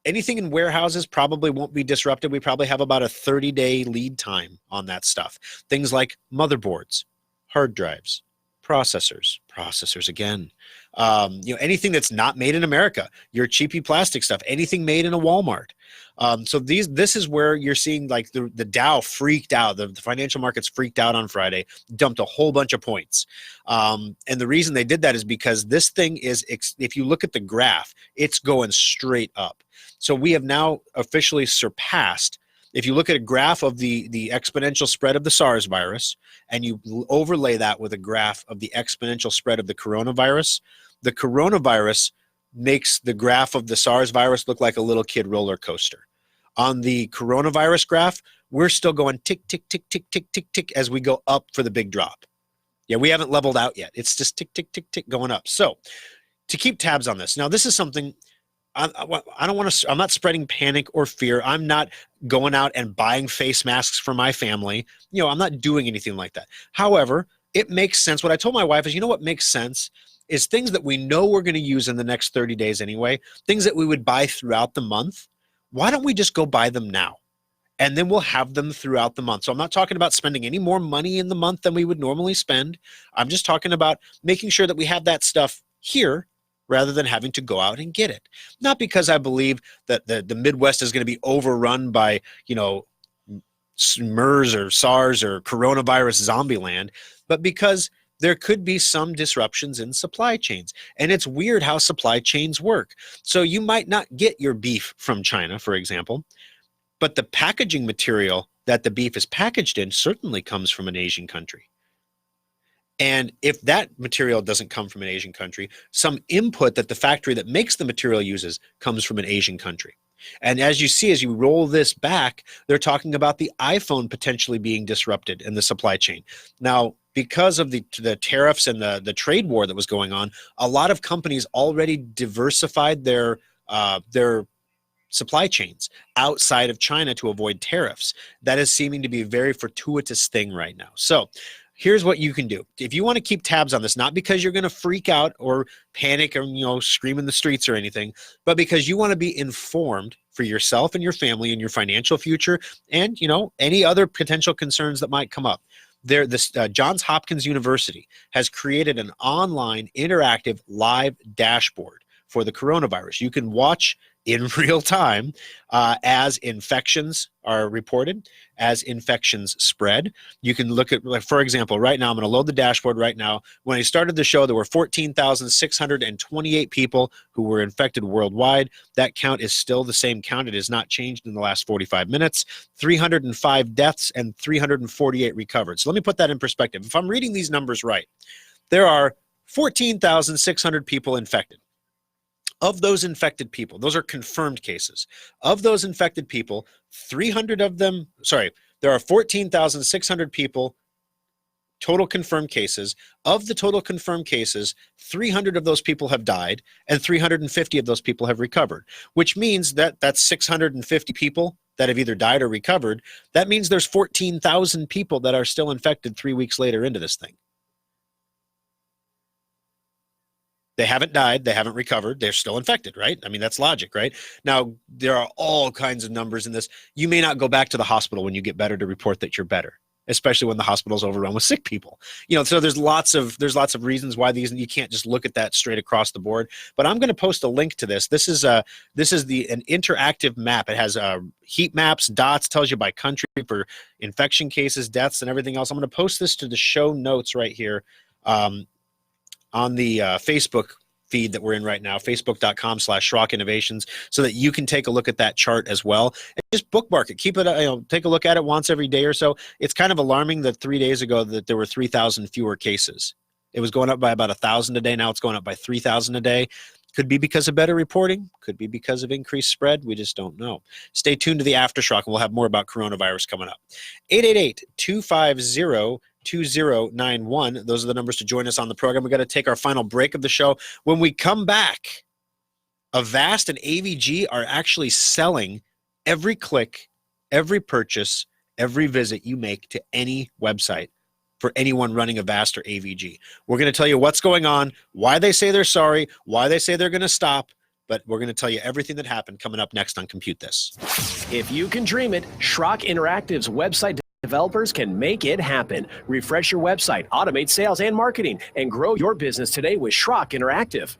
anything in warehouses probably won't be disrupted. We probably have about a 30-day lead time on that stuff. Things like motherboards, hard drives, processors again. Anything that's not made in America, your cheapy plastic stuff, anything made in a Walmart. So this is where you're seeing like the Dow freaked out. The financial markets freaked out on Friday, dumped a whole bunch of points. And the reason they did that is because this thing is, if you look at the graph, it's going straight up. So we have now officially surpassed, if you look at a graph of the exponential spread of the SARS virus, and you overlay that with a graph of the exponential spread of the coronavirus makes the graph of the SARS virus look like a little kid roller coaster. On the coronavirus graph, we're still going tick, tick, tick, tick, tick, tick, tick as we go up for the big drop. Yeah, we haven't leveled out yet. It's just tick, tick, tick, tick going up. So to keep tabs on this. Now, this is something I don't want to, I'm not spreading panic or fear. I'm not going out and buying face masks for my family. I'm not doing anything like that. However, it makes sense. What I told my wife is, what makes sense is things that we know we're going to use in the next 30 days anyway, things that we would buy throughout the month. Why don't we just go buy them now? And then we'll have them throughout the month. So I'm not talking about spending any more money in the month than we would normally spend. I'm just talking about making sure that we have that stuff here rather than having to go out and get it. Not because I believe that the Midwest is going to be overrun by, MERS or SARS or coronavirus zombie land, but because there could be some disruptions in supply chains. And it's weird how supply chains work. So you might not get your beef from China, for example, but the packaging material that the beef is packaged in certainly comes from an Asian country. And if that material doesn't come from an Asian country, some input that the factory that makes the material uses comes from an Asian country. And as you see, as you roll this back, they're talking about the iPhone potentially being disrupted in the supply chain. Now, because of the tariffs and the trade war that was going on, a lot of companies already diversified their supply chains outside of China to avoid tariffs. That is seeming to be a very fortuitous thing right now. So here's what you can do. If you want to keep tabs on this, not because you're going to freak out or panic or scream in the streets or anything, but because you want to be informed for yourself and your family and your financial future and any other potential concerns that might come up. Johns Hopkins University has created an online interactive live dashboard for the coronavirus. You can watch in real time as infections are reported, as infections spread. You can look at, for example, right now, I'm going to load the dashboard right now. When I started the show, there were 14,628 people who were infected worldwide. That count is still the same count. It has not changed in the last 45 minutes. 305 deaths and 348 recovered. So let me put that in perspective. If I'm reading these numbers right, there are 14,600 people infected. Of those infected people, those are confirmed cases. Of those infected people, there are 14,600 people, total confirmed cases. Of the total confirmed cases, 300 of those people have died and 350 of those people have recovered, which means that that's 650 people that have either died or recovered. That means there's 14,000 people that are still infected 3 weeks later into this thing. They haven't died. They haven't recovered. They're still infected, right? I mean, that's logic, right? Now, there are all kinds of numbers in this. You may not go back to the hospital when you get better to report that you're better. especially when the hospital's overrun with sick people. So there's lots of reasons why you can't just look at that straight across the board. But I'm going to post a link to this. This is an interactive map. It has heat maps, dots, tells you by country for infection cases, deaths, and everything else. I'm going to post this to the show notes right here on the Facebook feed that we're in right now, facebook.com/Schrock Innovations, so that you can take a look at that chart as well and just bookmark it. Keep it, take a look at it once every day or so. It's kind of alarming that 3 days ago that there were 3,000 fewer cases. It was going up by about 1,000 a day. Now it's going up by 3,000 a day. Could be because of better reporting. Could be because of increased spread. We just don't know. Stay tuned to the Aftershock, and we'll have more about coronavirus coming up. 888-250-2091. Those are the numbers to join us on the program. We've got to take our final break of the show. When we come back, Avast and AVG are actually selling every click, every purchase, every visit you make to any website for anyone running Avast or AVG. We're going to tell you what's going on, why they say they're sorry, why they say they're going to stop, but we're going to tell you everything that happened coming up next on Compute This. If you can dream it, Schrock Interactive's website developers can make it happen. Refresh your website, automate sales and marketing, and grow your business today with Schrock Interactive.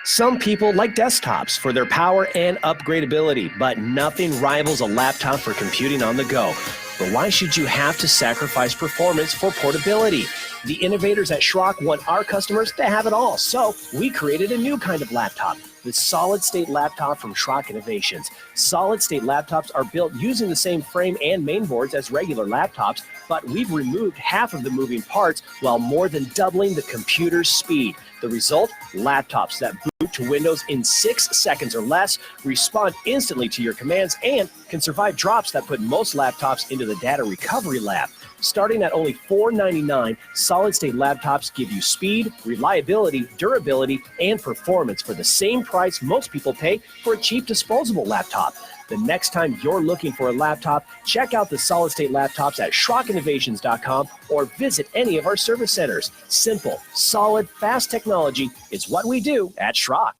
Some people like desktops for their power and upgradability, but nothing rivals a laptop for computing on the go. But why should you have to sacrifice performance for portability? The innovators at Schrock want our customers to have it all, so we created a new kind of laptop, the solid-state laptop from Schrock Innovations. Solid-state laptops are built using the same frame and mainboards as regular laptops, but we've removed half of the moving parts while more than doubling the computer's speed. The result? Laptops that boot to Windows in 6 seconds or less, respond instantly to your commands, and can survive drops that put most laptops into the data recovery lab. Starting at only $499, solid-state laptops give you speed, reliability, durability, and performance for the same price most people pay for a cheap disposable laptop. The next time you're looking for a laptop, check out the solid-state laptops at SchrockInnovations.com or visit any of our service centers. Simple, solid, fast technology is what we do at Schrock.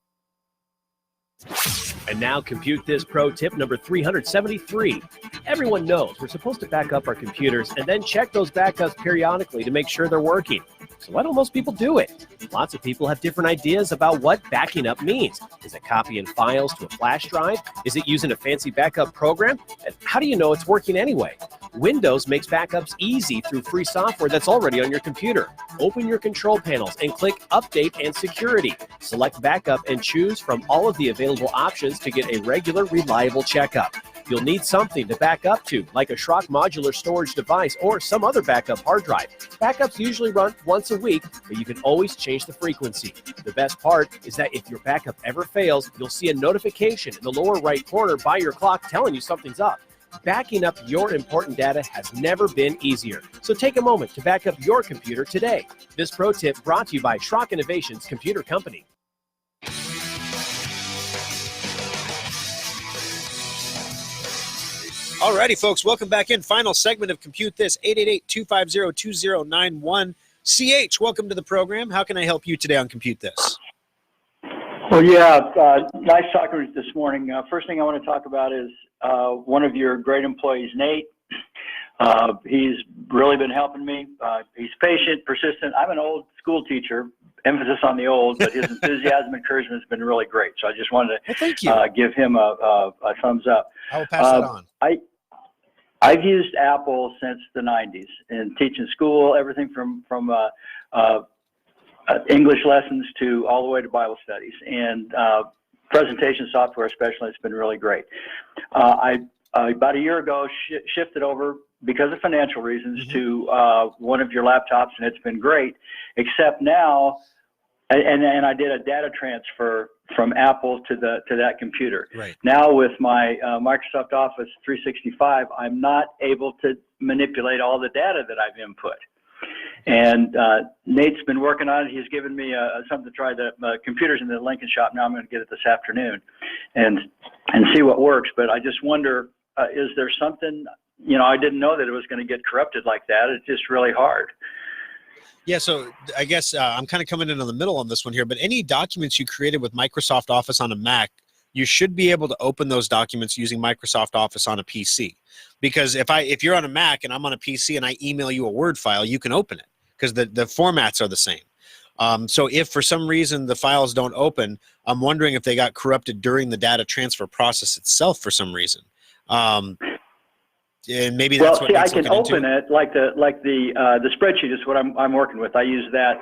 And now Compute This Pro tip number 373. Everyone knows we're supposed to back up our computers and then check those backups periodically to make sure they're working. So why don't most people do it? Lots of people have different ideas about what backing up means. Is it copying files to a flash drive? Is it using a fancy backup program? And how do you know it's working anyway? Windows makes backups easy through free software that's already on your computer. Open your control panels and click Update and Security. Select Backup and choose from all of the available options to get a regular, reliable checkup. You'll need something to back up to, like a Schrock modular storage device or some other backup hard drive. Backups usually run once a week, but you can always change the frequency. The best part is that if your backup ever fails, you'll see a notification in the lower right corner by your clock telling you something's up. Backing up your important data has never been easier. So take a moment to back up your computer today. This pro tip brought to you by Schrock Innovations Computer Company. Alrighty, folks, welcome back in. Final segment of Compute This, 888-250-2091. CH, welcome to the program. How can I help you today on Compute This? Well, yeah, nice talking with you this morning. First thing I want to talk about is one of your great employees, Nate. He's really been helping me. He's patient, persistent. I'm an old school teacher, emphasis on the old, but his enthusiasm and encouragement has been really great. So I just wanted to give him a thumbs up. I will pass that on. I've used Apple since the 90s in teaching school, everything from English lessons to all the way to Bible studies, and presentation software especially. It's been really great. I about a year ago shifted over because of financial reasons to one of your laptops, and it's been great, except now, and I did a data transfer from Apple to that computer. Right. Now with my Microsoft Office 365, I'm not able to manipulate all the data that I've input. And Nate's been working on it. He's given me something to try. The computer's in the Lincoln shop now. I'm going to get it this afternoon and see what works. But I just wonder, is there something, I didn't know that it was going to get corrupted like that. It's just really hard. Yeah, so I guess I'm kind of coming in the middle on this one here, but any documents you created with Microsoft Office on a Mac you should be able to open those documents using Microsoft Office on a PC. Because if you're on a Mac and I'm on a PC and I email you a Word file, you can open it because the formats are the same. So if for some reason the files don't open, I'm wondering if they got corrupted during the data transfer process itself for some reason. And maybe that's what I needs can looking open into. it like the spreadsheet is what I'm working with. I use that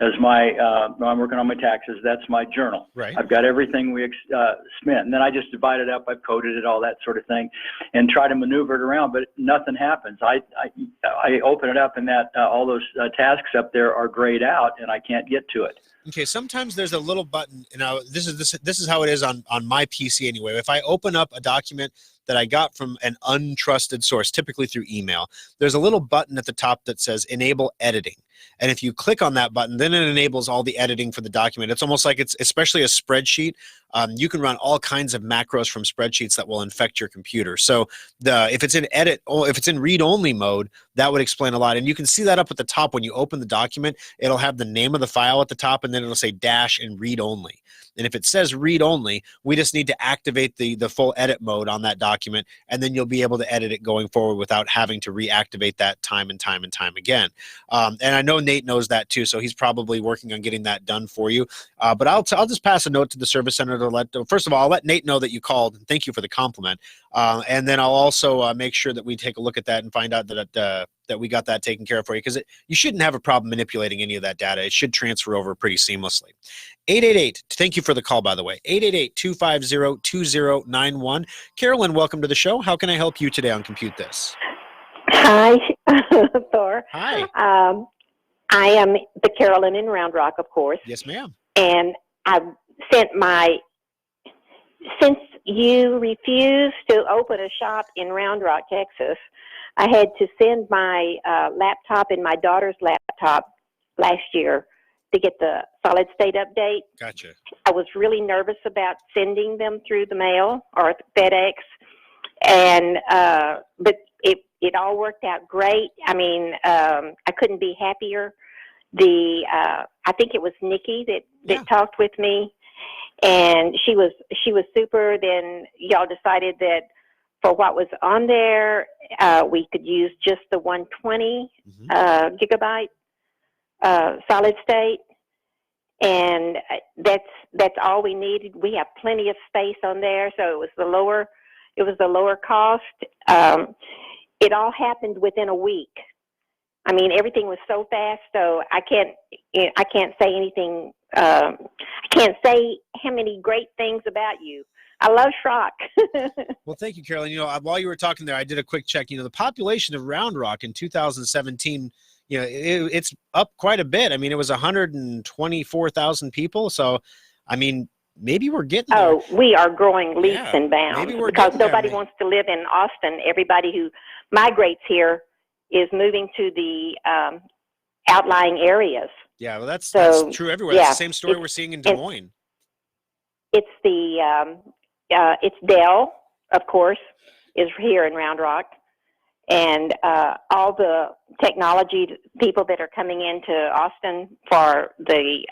as my when I'm working on my taxes. That's my journal. Right. I've got everything we spent, and then I just divide it up. I've coded it, all that sort of thing, and try to maneuver it around. But nothing happens. I open it up, and that all those tasks up there are grayed out, and I can't get to it. Okay, sometimes there's a little button. Now this is how it is on my PC anyway. If I open up a document that I got from an untrusted source, typically through email, there's a little button at the top that says Enable Editing. And if you click on that button, then it enables all the editing for the document. It's almost like it's, especially a spreadsheet, you can run all kinds of macros from spreadsheets that will infect your computer. So if it's in read-only mode, that would explain a lot. And you can see that up at the top when you open the document. It'll have the name of the file at the top, and then it'll say dash and read-only. And if it says read-only, we just need to activate the full edit mode on that document, and then you'll be able to edit it going forward without having to reactivate that time and time and time again. And I know Nate knows that too, so he's probably working on getting that done for you. But I'll just pass a note to the service center to first of all, I'll let Nate know that you called, and thank you for the compliment. And then I'll also make sure that we take a look at that and find out that we got that taken care of for you, because you shouldn't have a problem manipulating any of that data. It should transfer over pretty seamlessly. 888, thank you for the call, by the way. 888-250-2091. Carolyn, welcome to the show. How can I help you today on Compute This? Hi, Thor. Hi. I am the Carolyn in Round Rock, of course. Yes, ma'am. And I sent since you refused to open a shop in Round Rock, Texas, I had to send my laptop and my daughter's laptop last year to get the solid state update. Gotcha. I was really nervous about sending them through the mail or FedEx, and but it all worked out great. I mean, I couldn't be happier. I think it was Nikki that talked with me, and she was super. Then y'all decided that for what was on there, we could use just the 120 gigabyte solid state, and that's all we needed. We have plenty of space on there, so it was the lower cost. It all happened within a week. I mean, everything was so fast, so I can't say anything. I can't say how many great things about you. I love Schrock. Well, thank you, Carolyn. You know, while you were talking there, I did a quick check. You know, the population of Round Rock in 2017, you know, it's up quite a bit. I mean, it was 124,000 people. So, I mean, maybe we're getting there. Oh, we are growing leaps and bounds. Maybe we're because getting there, nobody wants to live in Austin. Everybody who migrates here is moving to the outlying areas. Yeah, well, that's true everywhere. Yeah, that's the same story we're seeing in Des Moines. It's it's Dell, of course, is here in Round Rock, and all the technology people that are coming into Austin for the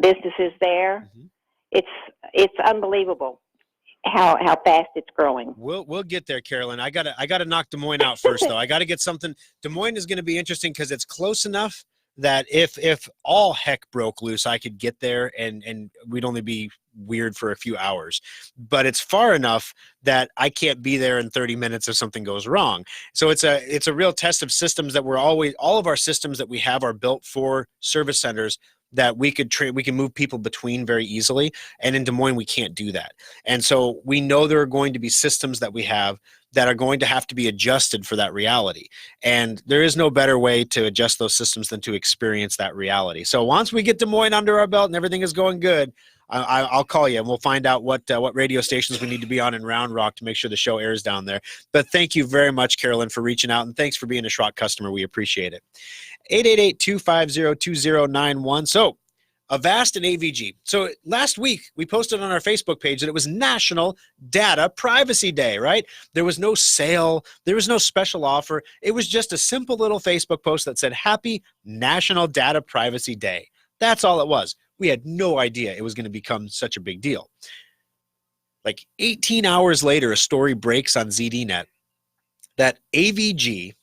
businesses there. It's unbelievable how fast it's growing. We'll get there, Carolyn. I gotta knock Des Moines out first, though. I gotta get something. Des Moines is going to be interesting because it's close enough that if all heck broke loose, I could get there and we'd only be weird for a few hours. But it's far enough that I can't be there in 30 minutes if something goes wrong. So it's a real test of systems that all of our systems that we have are built for service centers that we can move people between very easily. And in Des Moines, we can't do that. And so we know there are going to be systems that we have that are going to have to be adjusted for that reality. And there is no better way to adjust those systems than to experience that reality. So once we get Des Moines under our belt and everything is going good, I'll call you and we'll find out what radio stations we need to be on in Round Rock to make sure the show airs down there. But thank you very much, Carolyn, for reaching out, and thanks for being a Schrock customer. We appreciate it. 888-250-2091. So Avast and AVG. So last week we posted on our Facebook page that it was National Data Privacy Day, right? There was no sale. There was no special offer. It was just a simple little Facebook post that said, Happy National Data Privacy Day. That's all it was. We had no idea it was going to become such a big deal. Like 18 hours later, a story breaks on ZDNet that AVG,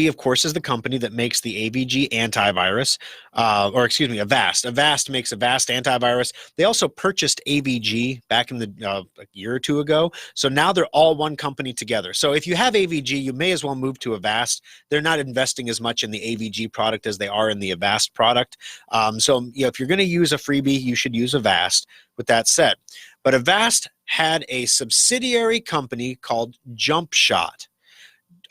of course, is the company that makes the AVG antivirus, Avast. Avast makes Avast antivirus. They also purchased AVG back in a year or two ago. So now they're all one company together. So if you have AVG, you may as well move to Avast. They're not investing as much in the AVG product as they are in the Avast product. If you're going to use a freebie, you should use Avast. With that said, but Avast had a subsidiary company called JumpShot.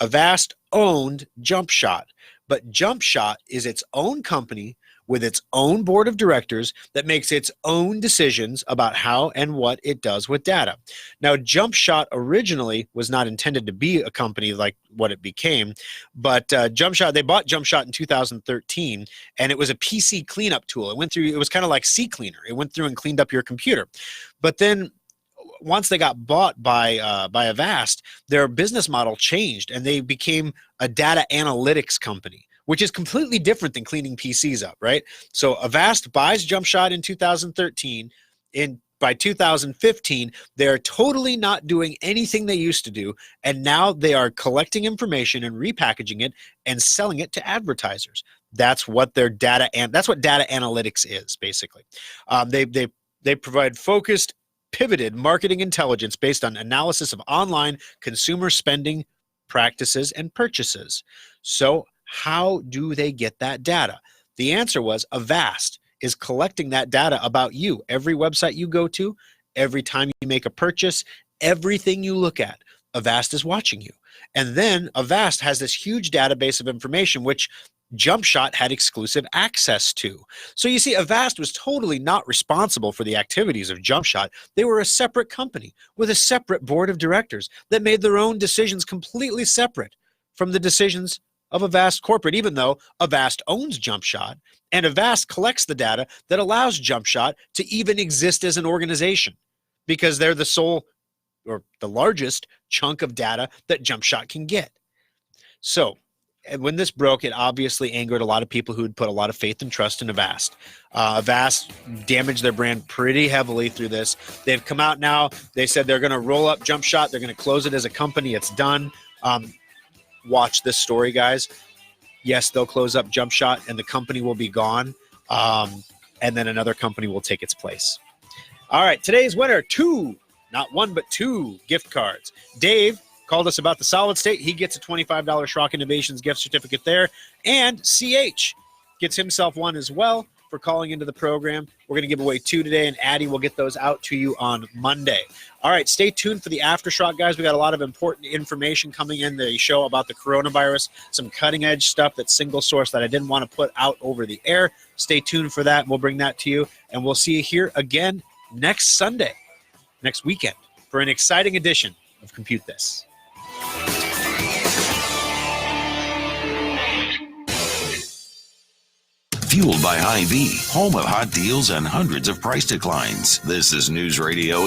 Avast owned JumpShot, but JumpShot is its own company with its own board of directors that makes its own decisions about how and what it does with data. Now, JumpShot originally was not intended to be a company like what it became, but they bought JumpShot in 2013, and it was a PC cleanup tool. It was kind of like CCleaner. It went through and cleaned up your computer. But then once they got bought by Avast, their business model changed and they became a data analytics company, which is completely different than cleaning PCs up, right? So Avast buys JumpShot in 2013. By 2015, they're totally not doing anything they used to do, and now they are collecting information and repackaging it and selling it to advertisers. That's what data analytics is, basically. They provide focused, pivoted marketing intelligence based on analysis of online consumer spending practices and purchases. So how do they get that data? The answer was Avast is collecting that data about you. Every website you go to, every time you make a purchase, everything you look at, Avast is watching you. And then Avast has this huge database of information which JumpShot had exclusive access to. So you see, Avast was totally not responsible for the activities of JumpShot. They were a separate company with a separate board of directors that made their own decisions completely separate from the decisions of Avast corporate, even though Avast owns JumpShot, and Avast collects the data that allows JumpShot to even exist as an organization because they're the sole or the largest chunk of data that JumpShot can get. So, and when this broke, it obviously angered a lot of people who had put a lot of faith and trust in Avast. Avast damaged their brand pretty heavily through this. They've come out now. They said they're going to roll up JumpShot. They're going to close it as a company. It's done. Watch this story, guys. Yes, they'll close up JumpShot and the company will be gone. And then another company will take its place. All right, today's winner, not one, but two gift cards. Dave called us about the solid state. He gets a $25 Schrock Innovations gift certificate there. And CH gets himself one as well for calling into the program. We're going to give away two today, and Addie will get those out to you on Monday. All right, stay tuned for the Aftershock, guys. We got a lot of important information coming in the show about the coronavirus, some cutting-edge stuff that's single source that I didn't want to put out over the air. Stay tuned for that, and we'll bring that to you. And we'll see you here again next Sunday, next weekend, for an exciting edition of Compute This. Fueled by Hy-Vee, home of hot deals and hundreds of price declines. This is News Radio